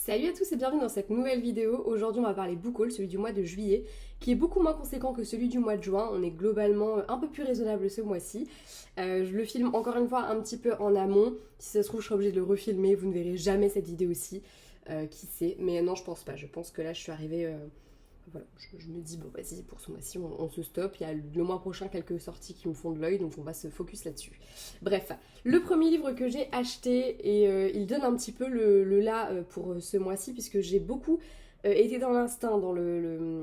Salut à tous et bienvenue dans cette nouvelle vidéo. Aujourd'hui on va parler book haul, celui du mois de juillet, qui est beaucoup moins conséquent que celui du mois de juin. On est globalement un peu plus raisonnable ce mois-ci. Je le filme encore une fois un petit peu en amont. Si ça se trouve je serai obligée de le refilmer, vous ne verrez jamais cette vidéo-ci. Qui sait, mais non je pense pas. Je pense que là je suis arrivée... Voilà, je me dis, bon vas-y, pour ce mois-ci, on se stoppe. Il y a le mois prochain quelques sorties qui me font de l'œil, donc on va se focus là-dessus. Bref, le premier livre que j'ai acheté, et il donne un petit peu le là pour ce mois-ci, puisque j'ai beaucoup été dans l'instinct, dans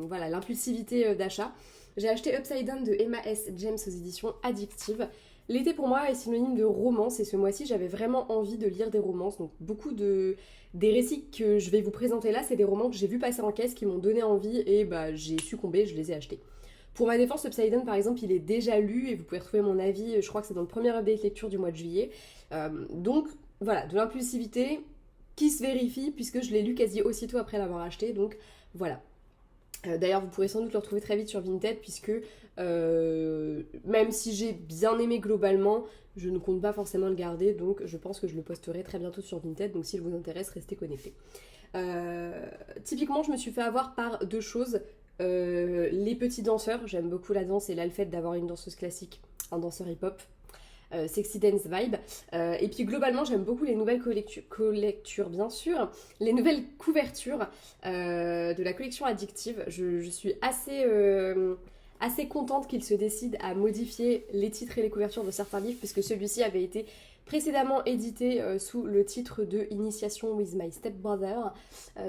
voilà, l'impulsivité d'achat. J'ai acheté Upside Down de Emma S. James aux éditions Addictive. L'été pour moi est synonyme de romance, et ce mois-ci j'avais vraiment envie de lire des romances, donc des récits que je vais vous présenter là, c'est des romans que j'ai vu passer en caisse qui m'ont donné envie et bah j'ai succombé, je les ai achetés. Pour ma défense, Upside Down par exemple, il est déjà lu et vous pouvez retrouver mon avis, je crois que c'est dans le premier update lecture du mois de juillet. Donc voilà, de l'impulsivité qui se vérifie puisque je l'ai lu quasi aussitôt après l'avoir acheté, donc voilà. D'ailleurs, vous pourrez sans doute le retrouver très vite sur Vinted, puisque même si j'ai bien aimé globalement, je ne compte pas forcément le garder, donc je pense que je le posterai très bientôt sur Vinted, donc s'il vous intéresse, restez connectés. Typiquement, je me suis fait avoir par deux choses. Les petits danseurs, j'aime beaucoup la danse, et là, le fait d'avoir une danseuse classique, un danseur hip-hop, Sexy Dance Vibe. Et puis globalement, j'aime beaucoup les nouvelles collectures, bien sûr, les nouvelles couvertures de la collection Addictive. Je suis assez contente qu'ils se décident à modifier les titres et les couvertures de certains livres, puisque celui-ci avait été précédemment édité sous le titre de Initiation with My Stepbrother.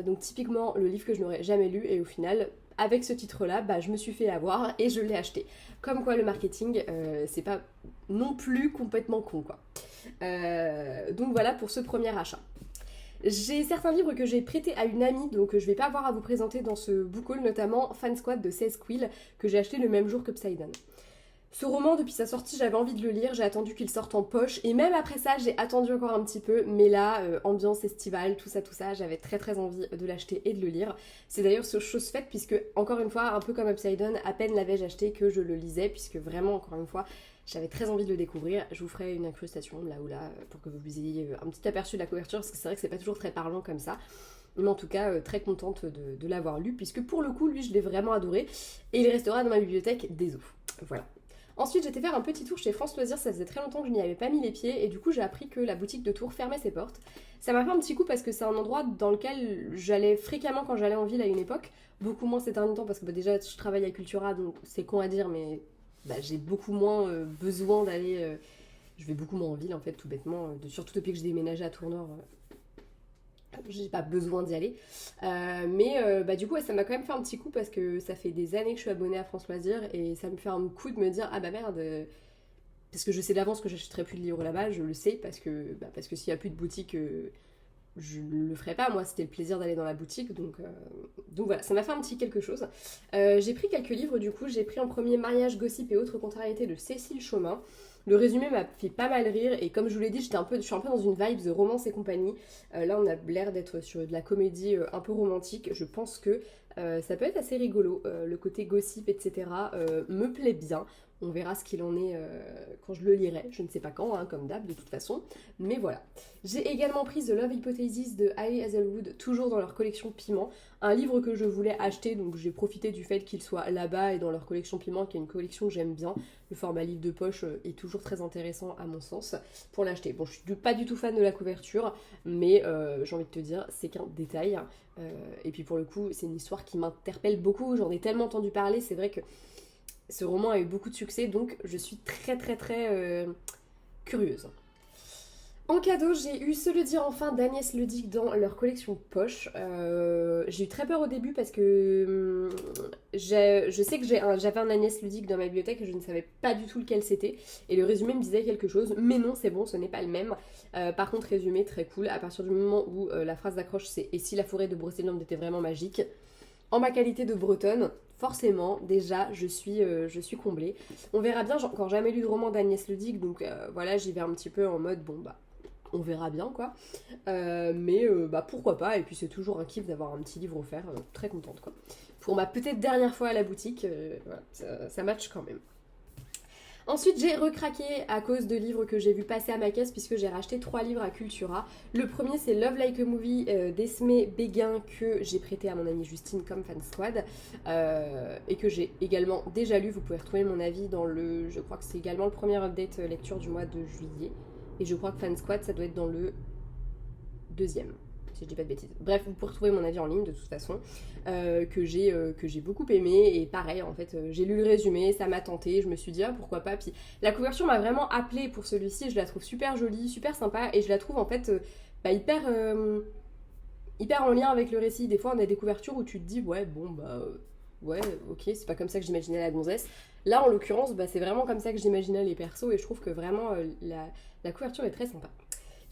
Donc typiquement le livre que je n'aurais jamais lu, et au final, avec ce titre-là, bah, je me suis fait avoir et je l'ai acheté. Comme quoi le marketing, c'est pas non plus complètement con, quoi. Donc voilà pour ce premier achat. J'ai certains livres que j'ai prêtés à une amie, donc je vais pas avoir à vous présenter dans ce book haul, notamment Fan Squad de 16 Quill, que j'ai acheté le même jour que Upside Down. Ce roman, depuis sa sortie, j'avais envie de le lire, j'ai attendu qu'il sorte en poche, et même après ça, j'ai attendu encore un petit peu, mais là, ambiance estivale, tout ça, j'avais très envie de l'acheter et de le lire. C'est d'ailleurs chose faite, puisque, encore une fois, un peu comme Upside Down, à peine l'avais-je acheté que je le lisais, puisque vraiment, encore une fois, j'avais très envie de le découvrir. Je vous ferai une incrustation là ou là, pour que vous ayez un petit aperçu de la couverture, parce que c'est vrai que c'est pas toujours très parlant comme ça. Mais en tout cas, très contente de l'avoir lu, puisque pour le coup, lui, je l'ai vraiment adoré, et il restera dans ma bibliothèque des eaux. Voilà. Ensuite, j'étais faire un petit tour chez France Loisirs, ça faisait très longtemps que je n'y avais pas mis les pieds, et du coup j'ai appris que la boutique de Tours fermait ses portes. Ça m'a fait un petit coup parce que c'est un endroit dans lequel j'allais fréquemment quand j'allais en ville à une époque, beaucoup moins ces derniers temps parce que déjà je travaille à Cultura, donc c'est con à dire, mais j'ai beaucoup moins besoin d'aller... je vais beaucoup moins en ville en fait, tout bêtement, surtout depuis que j'ai déménagé à Tournord. J'ai pas besoin d'y aller. Mais du coup, ouais, ça m'a quand même fait un petit coup parce que ça fait des années que je suis abonnée à France Loisirs et ça me fait un coup de me dire ah bah merde, parce que je sais d'avance que j'achèterai plus de livres là-bas, je le sais parce que s'il y a plus de boutique, je ne le ferai pas. Moi, c'était le plaisir d'aller dans la boutique, donc voilà, ça m'a fait un petit quelque chose. J'ai pris quelques livres du coup, j'ai pris en premier Mariage, Gossip et autres contrariétés de Cécile Chaumin. Le résumé m'a fait pas mal rire et comme je vous l'ai dit, je suis un peu dans une vibe de romance et compagnie. Là, on a l'air d'être sur de la comédie un peu romantique. Je pense que ça peut être assez rigolo. Le côté gossip, etc. Me plaît bien. On verra ce qu'il en est quand je le lirai. Je ne sais pas quand, hein, comme d'hab, de toute façon. Mais voilà. J'ai également pris The Love Hypothesis de Ali Hazelwood, toujours dans leur collection Piment. Un livre que je voulais acheter, donc j'ai profité du fait qu'il soit là-bas et dans leur collection Piment, qui est une collection que j'aime bien. Le format livre de poche est toujours très intéressant à mon sens pour l'acheter. Bon, je suis pas du tout fan de la couverture, mais j'ai envie de te dire, c'est qu'un détail. Et puis pour le coup, c'est une histoire qui m'interpelle beaucoup. J'en ai tellement entendu parler, c'est vrai que ce roman a eu beaucoup de succès, donc je suis très curieuse. En cadeau, j'ai eu Se le dire enfin d'Agnès Ledic dans leur collection poche. J'ai eu très peur au début parce que je sais que j'avais un Agnès Ledic dans ma bibliothèque et je ne savais pas du tout lequel c'était. Et le résumé me disait quelque chose, mais non, c'est bon, ce n'est pas le même. Par contre, résumé très cool. À partir du moment où la phrase d'accroche c'est Et si la forêt de Brocéliande était vraiment magique. En ma qualité de bretonne, forcément, déjà, je suis comblée. On verra bien, j'ai encore jamais lu de roman d'Agnès Ledic, donc voilà, j'y vais un petit peu en mode, bon bah, on verra bien quoi. Mais pourquoi pas, et puis c'est toujours un kiff d'avoir un petit livre offert, très contente quoi. Pour ma peut-être dernière fois à la boutique, voilà, ça match quand même. Ensuite, j'ai recraqué à cause de livres que j'ai vu passer à ma caisse puisque j'ai racheté 3 livres à Cultura. Le premier, c'est Love Like a Movie d'Esmé Béguin que j'ai prêté à mon amie Justine comme fan squad et que j'ai également déjà lu. Vous pouvez retrouver mon avis dans le... Je crois que c'est également le premier update lecture du mois de juillet. Et je crois que fan squad, ça doit être dans le deuxième. Si je dis pas de bêtises. Bref, vous pouvez retrouver mon avis en ligne de toute façon, que j'ai beaucoup aimé. Et pareil, en fait, j'ai lu le résumé, ça m'a tenté, je me suis dit, ah, pourquoi pas. Puis la couverture m'a vraiment appelée pour celui-ci, je la trouve super jolie, super sympa, et je la trouve en fait hyper en lien avec le récit. Des fois, on a des couvertures où tu te dis, ouais, bon, bah, ouais, ok, c'est pas comme ça que j'imaginais la gonzesse. Là, en l'occurrence, bah, c'est vraiment comme ça que j'imaginais les persos, et je trouve que vraiment, la couverture est très sympa.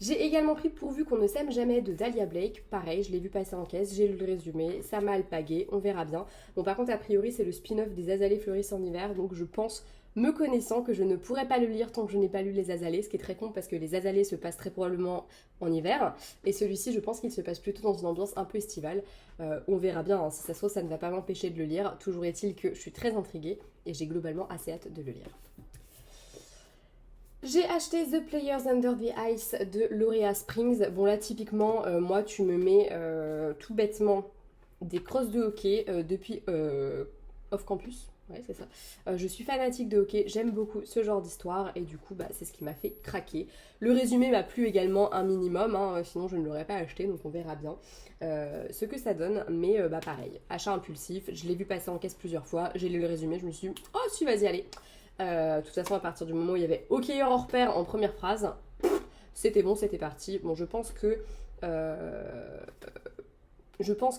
J'ai également pris Pourvu qu'on ne s'aime jamais de Dahlia Blake. Pareil, je l'ai vu passer en caisse, j'ai lu le résumé, ça m'a alpagué, on verra bien. Bon, par contre, a priori, c'est le spin-off des Azalées fleurissent en hiver, donc je pense, me connaissant, que je ne pourrais pas le lire tant que je n'ai pas lu les Azalées, ce qui est très con parce que les Azalées se passent très probablement en hiver, et celui-ci, je pense qu'il se passe plutôt dans une ambiance un peu estivale. On verra bien, hein. Si ça se trouve, ça ne va pas m'empêcher de le lire. Toujours est-il que je suis très intriguée et j'ai globalement assez hâte de le lire. J'ai acheté The Players Under the Ice de Laurea Springs. Bon là typiquement, moi tu me mets tout bêtement des crosses de hockey depuis Off Campus. Ouais c'est ça. Je suis fanatique de hockey, j'aime beaucoup ce genre d'histoire et du coup bah, c'est ce qui m'a fait craquer. Le résumé m'a plu également un minimum, hein, sinon je ne l'aurais pas acheté donc on verra bien ce que ça donne. Mais bah pareil, achat impulsif, je l'ai vu passer en caisse plusieurs fois, j'ai lu le résumé, je me suis dit oh si vas-y allez. De toute façon, à partir du moment où il y avait hockeyeur hors pair en première phrase, c'était bon, c'était parti. Bon, je pense que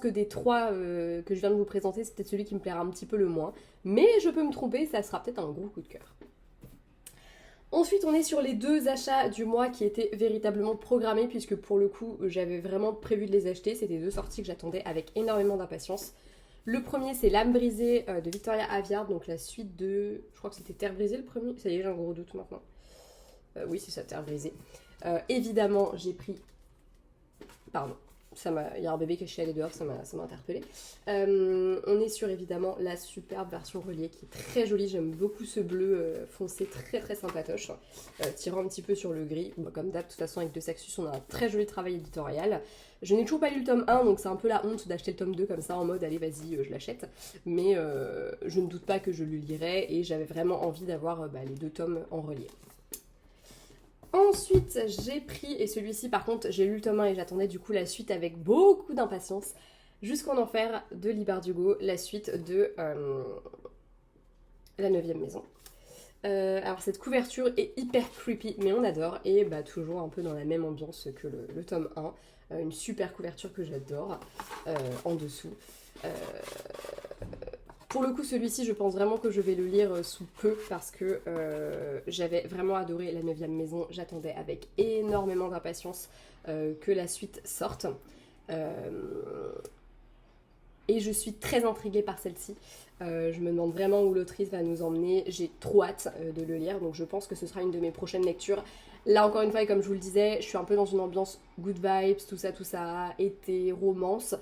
des 3 que je viens de vous présenter, c'est peut-être celui qui me plaira un petit peu le moins. Mais je peux me tromper, ça sera peut-être un gros coup de cœur. Ensuite, on est sur les 2 achats du mois qui étaient véritablement programmés, puisque pour le coup, j'avais vraiment prévu de les acheter. C'était 2 sorties que j'attendais avec énormément d'impatience. Le premier, c'est L'âme brisée de Victoria Aveyard, donc la suite de... Je crois que c'était Terre brisée le premier. Ça y est, j'ai un gros doute maintenant. Oui, c'est ça, Terre brisée. Évidemment, j'ai pris... Pardon. Il y a un bébé qui est chialé dehors, ça m'a interpellée. On est sur évidemment la superbe version reliée qui est très jolie. J'aime beaucoup ce bleu foncé très très sympatoche, tirant un petit peu sur le gris. Bon, comme d'hab, de toute façon avec De Saxus on a un très joli travail éditorial. Je n'ai toujours pas lu le tome 1 donc c'est un peu la honte d'acheter le tome 2 comme ça en mode allez vas-y je l'achète. Mais je ne doute pas que je le lirai et j'avais vraiment envie d'avoir les 2 tomes en relié. Ensuite, j'ai pris, et celui-ci par contre, j'ai lu le tome 1 et j'attendais du coup la suite avec beaucoup d'impatience, Jusqu'en enfer de Lee Bardugo, la suite de La 9e maison. Alors cette couverture est hyper creepy, mais on adore, et bah toujours un peu dans la même ambiance que le tome 1. Une super couverture que j'adore, en dessous. Pour le coup, celui-ci, je pense vraiment que je vais le lire sous peu parce que j'avais vraiment adoré La 9e maison. J'attendais avec énormément d'impatience que la suite sorte. Et je suis très intriguée par celle-ci. Je me demande vraiment où l'autrice va nous emmener. J'ai trop hâte de le lire, donc je pense que ce sera une de mes prochaines lectures. Là, encore une fois, et comme je vous le disais, je suis un peu dans une ambiance good vibes, tout ça, été, romance.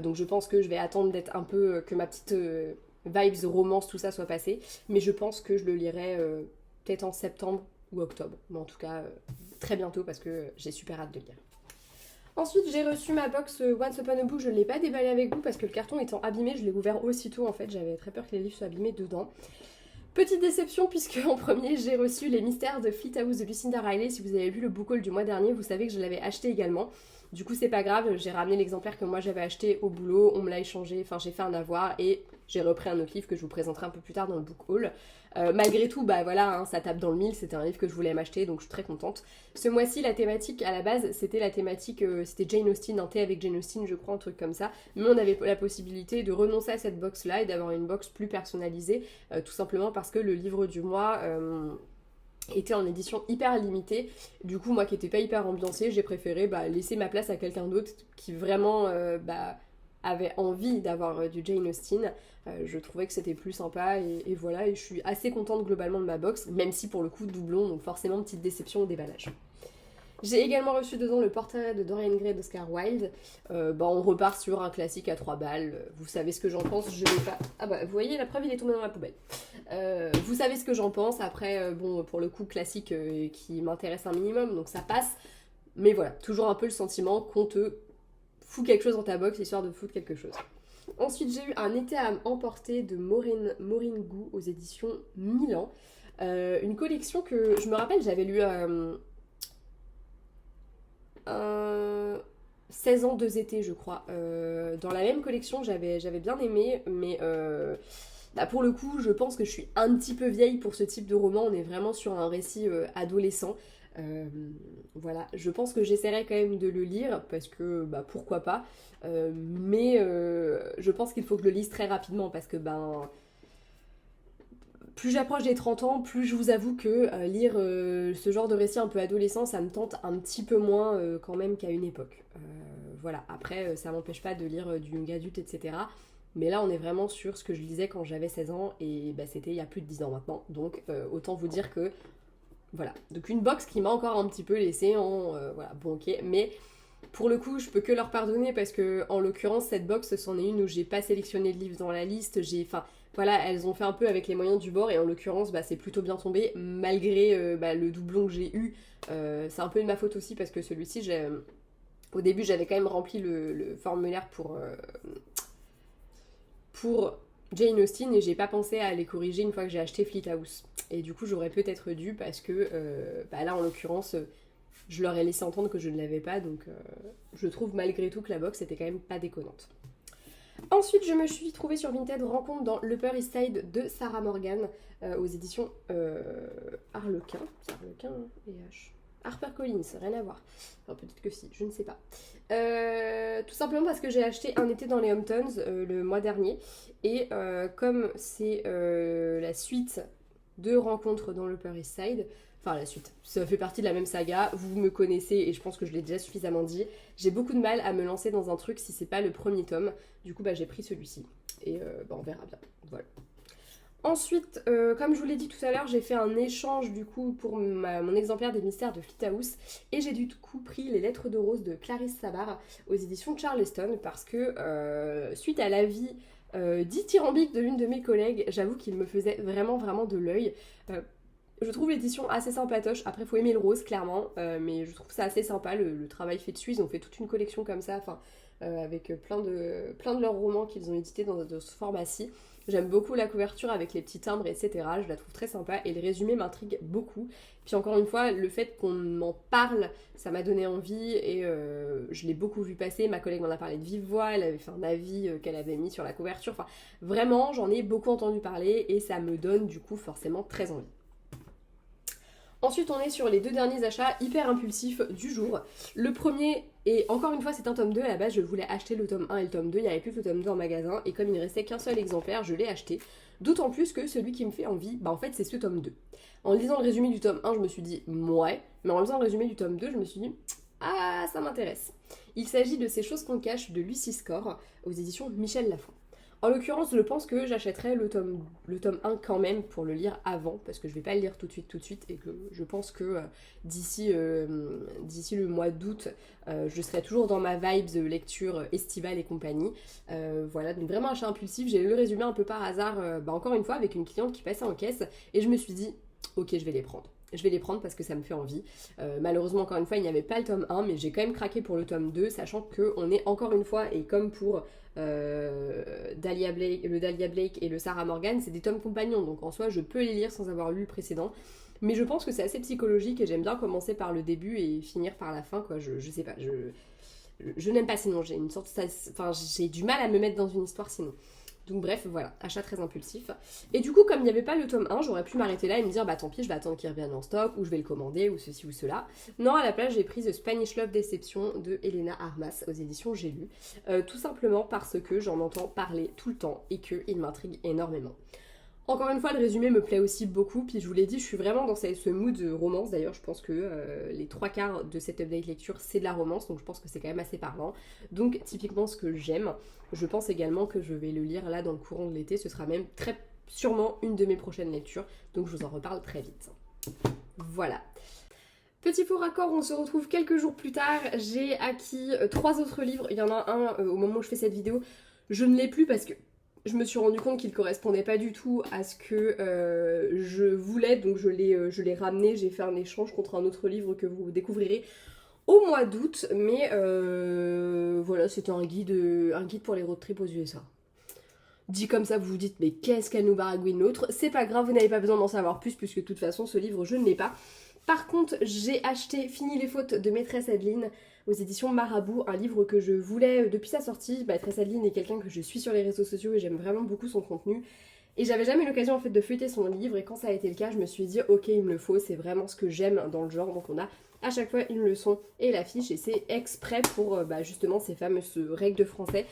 Donc je pense que je vais attendre d'être un peu, que ma petite vibes, romance, tout ça soit passé. Mais je pense que je le lirai peut-être en septembre ou octobre. Mais en tout cas, très bientôt parce que j'ai super hâte de lire. Ensuite, j'ai reçu ma box Once Upon a Book. Je ne l'ai pas déballée avec vous parce que le carton étant abîmé, je l'ai ouvert aussitôt en fait. J'avais très peur que les livres soient abîmés dedans. Petite déception puisque en premier, j'ai reçu Les Mystères de Fleet House de Lucinda Riley. Si vous avez vu le book haul du mois dernier, vous savez que je l'avais acheté également. Du coup, c'est pas grave, j'ai ramené l'exemplaire que moi j'avais acheté au boulot, on me l'a échangé, enfin j'ai fait un avoir et j'ai repris un autre livre que je vous présenterai un peu plus tard dans le book haul. Malgré tout, bah voilà, hein, ça tape dans le mille, c'était un livre que je voulais m'acheter donc je suis très contente. Ce mois-ci, la thématique à la base, c'était la thématique, c'était Jane Austen, un thé avec Jane Austen, je crois, un truc comme ça. Mais on avait la possibilité de renoncer à cette box-là et d'avoir une box plus personnalisée, tout simplement parce que le livre du mois était en édition hyper limitée. Du coup, moi qui n'étais pas hyper ambiancée, j'ai préféré laisser ma place à quelqu'un d'autre qui vraiment avait envie d'avoir du Jane Austen. Je trouvais que c'était plus sympa et voilà, et je suis assez contente globalement de ma box, même si pour le coup doublon, donc forcément petite déception au déballage. J'ai également reçu dedans le portrait de Dorian Gray d'Oscar Wilde. On repart sur un classique à 3 balles. Vous savez ce que j'en pense, je vais pas... Ah bah vous voyez, la preuve il est tombé dans la poubelle. Vous savez ce que j'en pense, après pour le coup classique qui m'intéresse un minimum, donc ça passe. Mais voilà, toujours un peu le sentiment qu'on te fout quelque chose dans ta box histoire de foutre quelque chose. Ensuite j'ai eu un été à emporter de Maureen Gou aux éditions Milan. Une collection que je me rappelle j'avais lu 16 ans 2 étés je crois. Dans la même collection j'avais bien aimé, mais pour le coup je pense que je suis un petit peu vieille pour ce type de roman. On est vraiment sur un récit adolescent. Voilà, je pense que j'essaierai quand même de le lire parce que pourquoi pas, mais je pense qu'il faut que je le lise très rapidement parce que plus j'approche des 30 ans, plus je vous avoue que lire ce genre de récit un peu adolescent, ça me tente un petit peu moins quand même qu'à une époque. Voilà, après ça m'empêche pas de lire du young adulte, etc. Mais là on est vraiment sur ce que je lisais quand j'avais 16 ans et c'était il y a plus de 10 ans maintenant. Donc autant vous dire que voilà, donc une box qui m'a encore un petit peu laissé en... voilà, bon ok, mais pour le coup je peux que leur pardonner parce que en l'occurrence cette box c'en est une où j'ai pas sélectionné de livres dans la liste, enfin voilà, elles ont fait un peu avec les moyens du bord et en l'occurrence c'est plutôt bien tombé malgré le doublon que j'ai eu. C'est un peu de ma faute aussi parce que celui-ci, au début j'avais quand même rempli le formulaire pour Jane Austen et j'ai pas pensé à les corriger une fois que j'ai acheté Fleet House. Et du coup j'aurais peut-être dû parce que là en l'occurrence je leur ai laissé entendre que je ne l'avais pas, donc je trouve malgré tout que la box était quand même pas déconnante. Ensuite je me suis trouvée sur Vinted Rencontre dans l'Upper East Side de Sarah Morgan aux éditions Harlequin. C'est Harlequin et H. HarperCollins, rien à voir. Enfin, peut-être que si, je ne sais pas. Tout simplement parce que j'ai acheté Un été dans les Hamptons le mois dernier. Et comme c'est la suite de Rencontres dans l'Upper East Side, enfin la suite, ça fait partie de la même saga, vous me connaissez et je pense que je l'ai déjà suffisamment dit, j'ai beaucoup de mal à me lancer dans un truc si c'est pas le premier tome. Du coup j'ai pris celui-ci. Et on verra bien. Voilà. Ensuite, comme je vous l'ai dit tout à l'heure, j'ai fait un échange du coup pour mon exemplaire des Mystères de Fleet House et j'ai du coup pris Les Lettres de Rose de Clarisse Sabar aux éditions Charleston parce que suite à l'avis dithyrambique de l'une de mes collègues, j'avoue qu'il me faisait vraiment de l'œil. Je trouve l'édition assez sympatoche. Après, faut aimer le rose, clairement, mais je trouve ça assez sympa, le travail fait dessus. Ils ont fait toute une collection comme ça, avec plein de leurs romans qu'ils ont édités dans ce format-ci. J'aime beaucoup la couverture avec les petits timbres, etc. Je la trouve très sympa et le résumé m'intrigue beaucoup. Puis encore une fois, le fait qu'on m'en parle, ça m'a donné envie et je l'ai beaucoup vu passer. Ma collègue m'en a parlé de vive voix, elle avait fait un avis qu'elle avait mis sur la couverture. Enfin, vraiment, j'en ai beaucoup entendu parler et ça me donne du coup forcément très envie. Ensuite, on est sur les deux derniers achats hyper impulsifs du jour. Le premier, et encore une fois, c'est un tome 2. À la base, je voulais acheter le tome 1 et le tome 2. Il n'y avait plus que le tome 2 en magasin. Et comme il ne restait qu'un seul exemplaire, je l'ai acheté. D'autant plus que celui qui me fait envie, en fait, c'est ce tome 2. En lisant le résumé du tome 1, je me suis dit, ouais. Mais en lisant le résumé du tome 2, je me suis dit, ah, ça m'intéresse. Il s'agit de Ces choses qu'on cache de Lucie Score aux éditions Michel Lafon. En l'occurrence, je pense que j'achèterai le tome 1 quand même pour le lire avant, parce que je vais pas le lire tout de suite, et que je pense que d'ici le mois d'août, je serai toujours dans ma vibe de lecture estivale et compagnie. Voilà, donc vraiment achat impulsif. J'ai lu le résumé un peu par hasard, encore une fois, avec une cliente qui passait en caisse, et je me suis dit, ok, je vais les prendre. Je vais les prendre parce que ça me fait envie. Malheureusement, encore une fois, il n'y avait pas le tome 1, mais j'ai quand même craqué pour le tome 2, sachant qu'on est encore une fois, et comme pour le Dahlia Blake et le Sarah Morgan, c'est des tomes compagnons, donc en soi, je peux les lire sans avoir lu le précédent. Mais je pense que c'est assez psychologique et j'aime bien commencer par le début et finir par la fin, quoi. Je sais pas, je n'aime pas sinon, j'ai une sorte... j'ai du mal à me mettre dans une histoire sinon. Donc bref, voilà, achat très impulsif. Et du coup, comme il n'y avait pas le tome 1, j'aurais pu m'arrêter là et me dire, tant pis, je vais attendre qu'il revienne en stock, ou je vais le commander, ou ceci ou cela. Non, à la place, j'ai pris The Spanish Love Deception de Elena Armas aux éditions J'ai lu. Tout simplement parce que j'en entends parler tout le temps et qu'il m'intrigue énormément. Encore une fois, le résumé me plaît aussi beaucoup, puis je vous l'ai dit, je suis vraiment dans ce mood de romance. D'ailleurs, je pense que les 3/4 de cette update lecture, c'est de la romance, donc je pense que c'est quand même assez parlant. Donc, typiquement ce que j'aime. Je pense également que je vais le lire là dans le courant de l'été, ce sera même très sûrement une de mes prochaines lectures, donc je vous en reparle très vite. Voilà. Petit faux raccord, on se retrouve quelques jours plus tard. J'ai acquis 3 autres livres. Il y en a un au moment où je fais cette vidéo. Je ne l'ai plus parce que je me suis rendu compte qu'il ne correspondait pas du tout à ce que je voulais. Donc je l'ai ramené. J'ai fait un échange contre un autre livre que vous découvrirez au mois d'août. Mais voilà, c'était un guide pour les road trips aux USA. Dit comme ça, vous vous dites, mais qu'est-ce qu'elle nous baragouine l'autre? C'est pas grave, vous n'avez pas besoin d'en savoir plus, puisque de toute façon, ce livre, je ne l'ai pas. Par contre, j'ai acheté Fini les fautes de Maîtresse Adeline aux éditions Marabout, un livre que je voulais depuis sa sortie. Maîtresse Adeline est quelqu'un que je suis sur les réseaux sociaux et j'aime vraiment beaucoup son contenu. Et j'avais jamais eu l'occasion en fait de feuilleter son livre, et quand ça a été le cas, je me suis dit, ok, il me le faut, c'est vraiment ce que j'aime dans le genre. Donc on a à chaque fois une leçon et l'affiche, et c'est exprès pour justement ces fameuses règles de français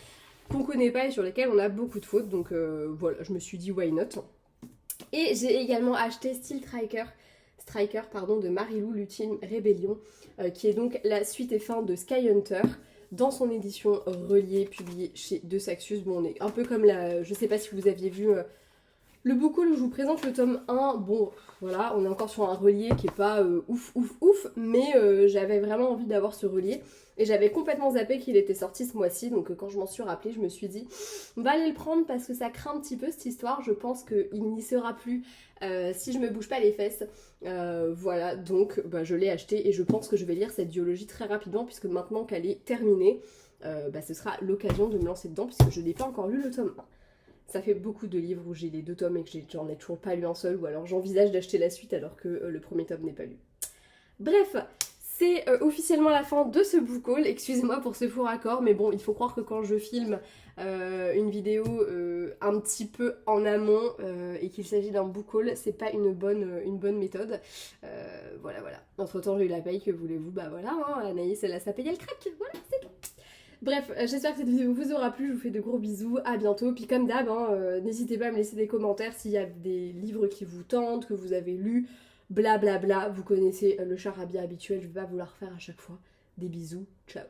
qu'on connaît pas et sur lesquelles on a beaucoup de fautes. Donc voilà, je me suis dit why not. Et j'ai également acheté Striker de Marilou l'Ultime Rébellion, qui est donc la suite et fin de Skyhunter, dans son édition reliée, publiée chez De Saxus. Bon, on est un peu comme la... Je sais pas si vous aviez vu le book haul où je vous présente le tome 1. Bon, voilà, on est encore sur un relié qui est pas ouf, mais j'avais vraiment envie d'avoir ce relié. Et j'avais complètement zappé qu'il était sorti ce mois-ci, donc quand je m'en suis rappelée, je me suis dit, on va aller le prendre parce que ça craint un petit peu cette histoire. Je pense qu'il n'y sera plus si je me bouge pas les fesses. Voilà, donc je l'ai acheté et je pense que je vais lire cette duologie très rapidement, puisque maintenant qu'elle est terminée, ce sera l'occasion de me lancer dedans, puisque je n'ai pas encore lu le tome 1. Ça fait beaucoup de livres où j'ai les 2 tomes et que j'en ai toujours pas lu un seul, ou alors j'envisage d'acheter la suite alors que le premier tome n'est pas lu. Bref, c'est officiellement la fin de ce book haul. Excusez-moi pour ce faux raccord, mais bon, il faut croire que quand je filme une vidéo un petit peu en amont et qu'il s'agit d'un book haul, c'est pas une bonne méthode. Voilà. Entre temps, j'ai eu la paye, que voulez-vous? Bah voilà, hein, Anaïs, elle a sa paye, elle craque. Voilà, c'est tout. Bref, j'espère que cette vidéo vous aura plu, je vous fais de gros bisous, à bientôt, puis comme d'hab, n'hésitez pas à me laisser des commentaires s'il y a des livres qui vous tentent, que vous avez lus, blablabla, vous connaissez le charabia habituel, je vais pas vous la refaire à chaque fois. Des bisous, ciao.